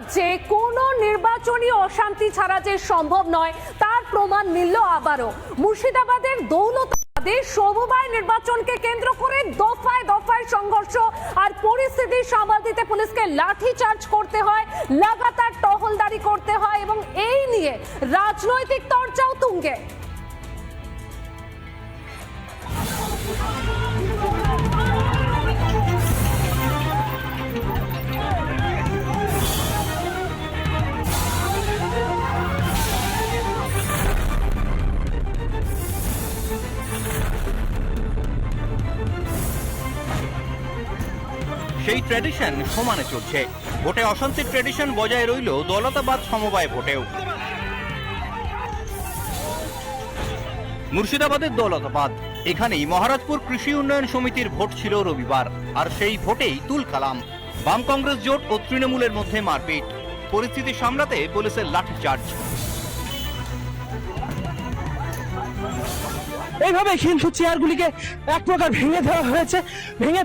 রাজ্যে কোনো নির্বাচনী অশান্তি ছাড়া যে সম্ভব নয় তার প্রমাণ মিলল আবারও। মুর্শিদাবাদের দৌলতাবাদে সমবায় নির্বাচনকে কেন্দ্র করে দফায় দফায় সংঘর্ষ আর পরিস্থিতি সামাল দিতে পুলিশকে লাঠিচার্জ করতে হয়, লাগাতার টহলদারি করতে হয় এবং এই নিয়ে রাজনৈতিক চর্চাও তুঙ্গে। সেই ট্র্যাডিশন সমানে চলছে। ভোটে অশান্তির ট্র্যাডিশন বজায় রইল দৌলতাবাদ সমবায় ভোটেও। মুর্শিদাবাদের দৌলতাবাদ, এখানেই মহারাজপুর কৃষি উন্নয়ন সমিতির ভোট ছিল রবিবার, আর সেই ভোটেই তুলকালাম। বাম কংগ্রেস জোট ও তৃণমূলের মধ্যে মারপিট, পরিস্থিতি সামলাতে পুলিশের লাঠিচার্জ। এইভাবে হিংস্র চেয়ারগুলিকে এক প্রকার ভেঙে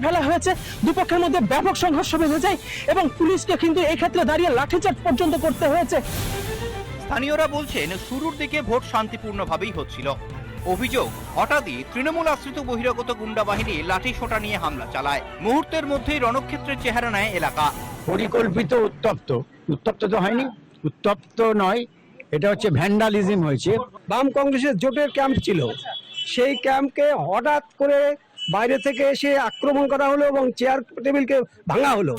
ফেলা হয়েছে। দুপক্ষের মধ্যে ব্যাপক সংঘর্ষ বেঁধে যায় এবং পুলিশকে কিন্তু এই ক্ষেত্রে দাঁড়িয়ে লাঠিচার্জ পর্যন্ত করতে হয়েছে। স্থানীয়রা বলছেন শুরুর দিকে ভোট শান্তিপূর্ণভাবেই হচ্ছিল। অভিযোগ, হঠাৎই তৃণমূল আশ্রিত বহিরাগত গুন্ডা বাহিনী লাঠি সোঁটা নিয়ে হামলা চালায়। মুহূর্তের মধ্যেই রণক্ষেত্রের চেহারা নেয় এলাকা। পরিকল্পিত উত্তপ্ত তো হয়নি, উত্তপ্ত নয়, এটা হচ্ছে ভ্যান্ডালিজম হয়েছে। বাম কংগ্রেসের জোটের ক্যাম্প ছিল, সেই ক্যাম্পকে হঠাৎ করে বাইরে থেকে এসে আক্রমণ করা হলো এবং চেয়ার টেবিলকে ভাঙা হলো।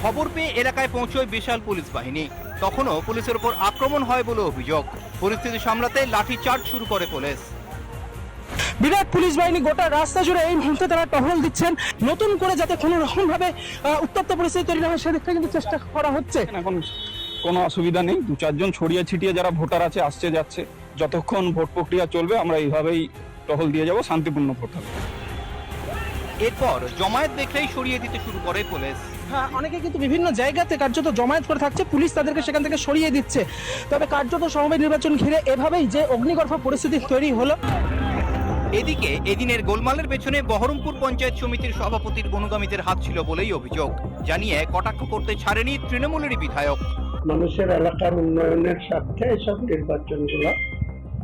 খবর পেয়ে এলাকায় পৌঁছয় বিশাল পুলিশ বাহিনী। তখনও পুলিশের উপর আক্রমণ হয় বলে অভিযোগ। পরিস্থিতি সামলাতে লাঠিচার্জ শুরু করে পুলিশ। বিরাট পুলিশ বাহিনী গোটা রাস্তা জুড়ে এই মুহূর্তে তারা টহল দিচ্ছেন, নতুন করে যাতে কোনো রকম ভাবে উত্তপ্ত পরিস্থিতি তৈরি না হয় সেদিকটা কিন্তু চেষ্টা করা হচ্ছে। এখন কোনো অসুবিধা নেই, দু চারজন ছড়িয়ে ছিটিয়ে যারা ভোটার আছে আসছে যাচ্ছে। যতক্ষণ ভোট প্রক্রিয়া চলবে আমরা এইভাবেই টহল দিয়ে যাব, শান্তিপূর্ণ ভোট হবে। এরপর জমায়েত দেখলেই সরিয়ে দিতে শুরু করে পুলিশ। হ্যাঁ, অনেকে কিন্তু বিভিন্ন জায়গাতে কার্যত জমায়েত করে থাকছে, পুলিশ তাদেরকে সেখান থেকে সরিয়ে দিচ্ছে। তবে কার্যত সমবায় নির্বাচন ঘিরে এভাবেই যে অগ্নিগর্ভ পরিস্থিতি তৈরি হলো। এদিকে এদিনের গোলমালের পেছনে বহরমপুর পঞ্চায়েত সমিতির সভাপতির অনুগামীদের হাত ছিল বলেই অভিযোগ, জানিয়ে কটাক্ষ করতে ছাড়েনি তৃণমূলেরই বিধায়ক। মানুষের এলাকার উন্নয়নের স্বার্থে এসব নির্বাচনগুলো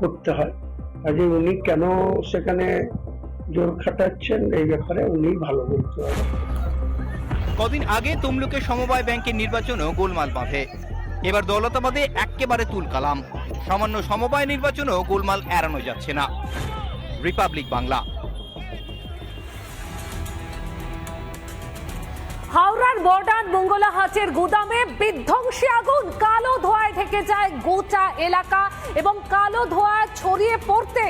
করতে হয়, আজ উনি কেন সেখানে জোর খাটাচ্ছেন এই ব্যাপারে উনি ভালো বলতে হবে। কদিন আগে তমলুকে সমবায় ব্যাংকের নির্বাচনও গোলমাল বাঁধে। এবার দৌলতাবাদে একেবারে তুলকালাম। সামান্য সমবায় নির্বাচনও গোলমাল এড়ানো যাচ্ছে না। রিপাবলিক বাংলা। হাওড়ার বর্ডার মঙ্গলাহাটের গুদামে বিধ্বংসী আগুন, কালো ধোঁয়ায় ঢেকে যায় গোটা এলাকা এবং কালো ধোঁয়া ছড়িয়ে পড়তে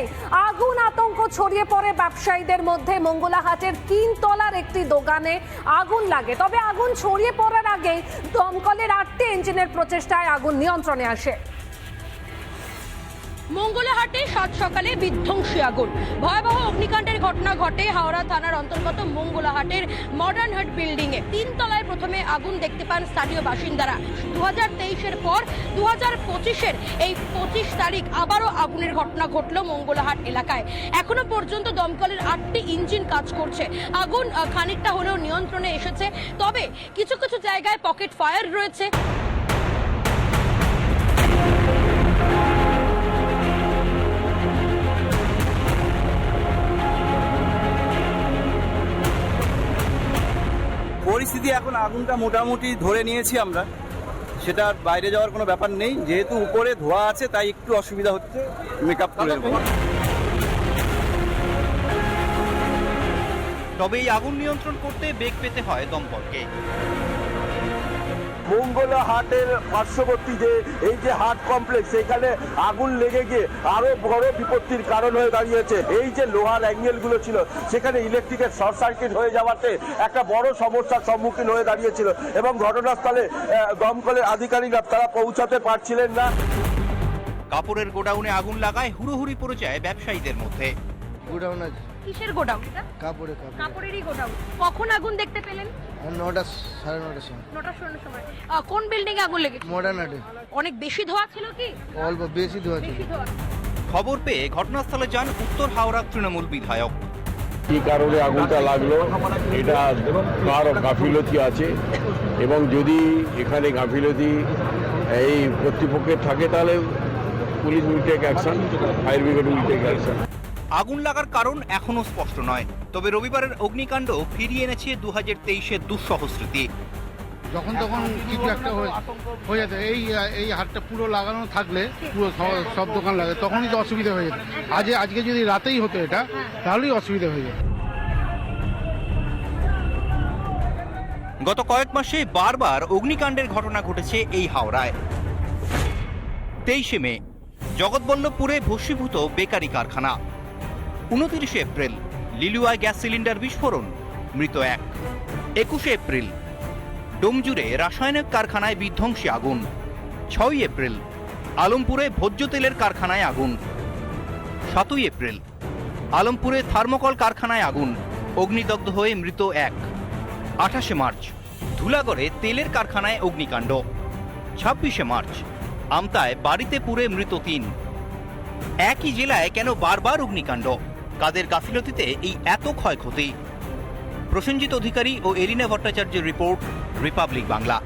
আগুন আতঙ্ক ছড়িয়ে পড়ে ব্যবসায়ীদের মধ্যে। মঙ্গলাহাটের 3 তলার একটি দোকানে আগুন লাগে, তবে আগুন ছড়িয়ে পড়ার আগে দমকলের 8টি ইঞ্জিনের প্রচেষ্টায় আগুন নিয়ন্ত্রণে আসে। মঙ্গলাহাটে সাত সকালে বিধ্বংসী আগুন, ভয়াবহ অগ্নিকাণ্ডের ঘটনা ঘটে হাওড়া থানার অন্তর্গত মঙ্গলাহাটের মডার্ন হাট বিল্ডিং এ। 3 তলায় প্রথমে আগুন দেখতে পান স্থানীয় বাসিন্দারা। 2023-এর পর 2025-এর এই 25 তারিখ আবারও আগুনের ঘটনা ঘটলো মঙ্গলাহাট এলাকায়। এখনো পর্যন্ত দমকলের 8টি ইঞ্জিন কাজ করছে। আগুন খানিকটা হলেও নিয়ন্ত্রণে এসেছে, তবে কিছু কিছু জায়গায় পকেট ফায়ার রয়েছে। পরিস্থিতি এখন আগুনটা মোটামুটি ধরে নিয়েছি আমরা, সেটা বাইরে যাওয়ার কোনো ব্যাপার নেই। যেহেতু উপরে ধোঁয়া আছে তাই একটু অসুবিধা হচ্ছে, মেকআপ করে নেব। তবে এই আগুন নিয়ন্ত্রণ করতে বেগ পেতে হয় দমকলকে। মঙ্গলাহাটের পার্শ্ববর্তী এই যে হাট কমপ্লেক্স, এখানে আগুন লেগে গিয়ে আরো বড় বিপত্তির কারণ হয়ে দাঁড়িয়েছে। এই যে লোহার অ্যাঙ্গেল গুলো ছিল সেখানে ইলেকট্রিকের শর্ট সার্কিট হয়ে যাওয়াতে একটা বড় সমস্যার সম্মুখীন হয়ে দাঁড়িয়েছিল এবং ঘটনাস্থলে দমকলের আধিকারিকরা তারা পৌঁছাতে পারছিলেন না। কাপড়ের গোডাউনে আগুন লাগায় হুড়োহুড়ি পড়ে যায় ব্যবসায়ীদের মধ্যে। গোডাউন আছে। কিসের গোডাউন এটা? কাপড়েরই গোডাউন। কখন আগুন দেখতে পেলেন? 9টা 9:30 সময়। 9টার সময়। কোন বিল্ডিং এ আগুন লেগেছে? মডার্ন হাটে। অনেক বেশি ধোঁয়া ছিল কি? অল্প বেশি ধোঁয়া ছিল। খবর পেয়ে ঘটনাস্থলে যান উত্তর হাওড়া তৃণমূল বিধায়ক। কি কারণে আগুনটা লাগলো এটা কার গাফিলতি আছে, এবং যদি এখানে গাফিলতি এই কর্তৃপক্ষের থাকে তাহলে police will take action, fire brigade will take action. আগুন লাগার কারণ এখনো স্পষ্ট নয়, তবে রবিবারের অগ্নিকাণ্ড ফিরিয়ে এনেছে 2023-এর দুঃসহ স্মৃতি। যখন তখন কিছু একটা হয়ে যেত, এই হাটটা পুরো লাগানো থাকলে পুরো সব দোকান লাগে, তখনই তো অসুবিধা হয়ে যেত। আজকে যদি রাতেই হতো এটা, তাহলেই অসুবিধা হয়ে যেত। গত কয়েক মাসে বারবার অগ্নিকাণ্ডের ঘটনা ঘটেছে এই হাওড়ায়। 23শে মে জগৎবল্লভপুরে ভস্মীভূত বেকারি কারখানা। 29শে এপ্রিল লিলুয়ায় গ্যাস সিলিন্ডার বিস্ফোরণ, মৃত 1। 21শে এপ্রিল ডোমজুড়ে রাসায়নিক কারখানায় বিধ্বংসী আগুন। 6ই এপ্রিল আলমপুরে ভোজ্য তেলের কারখানায় আগুন। 7ই এপ্রিল আলমপুরে থার্মোকল কারখানায় আগুন, অগ্নিদগ্ধ হয়ে মৃত 1। 28শে মার্চ ধুলাগড়ে তেলের কারখানায় অগ্নিকাণ্ড। 26শে মার্চ আমতায় বাড়িতে পুড়ে মৃত 3। একই জেলায় কেন বারবার অগ্নিকাণ্ড? কাদের গাফিলতিতে এই এত ক্ষয়ক্ষতি? প্রসেনজিৎ অধিকারী ও এরিনা ভট্টাচার্যের রিপোর্ট, রিপাবলিক বাংলা।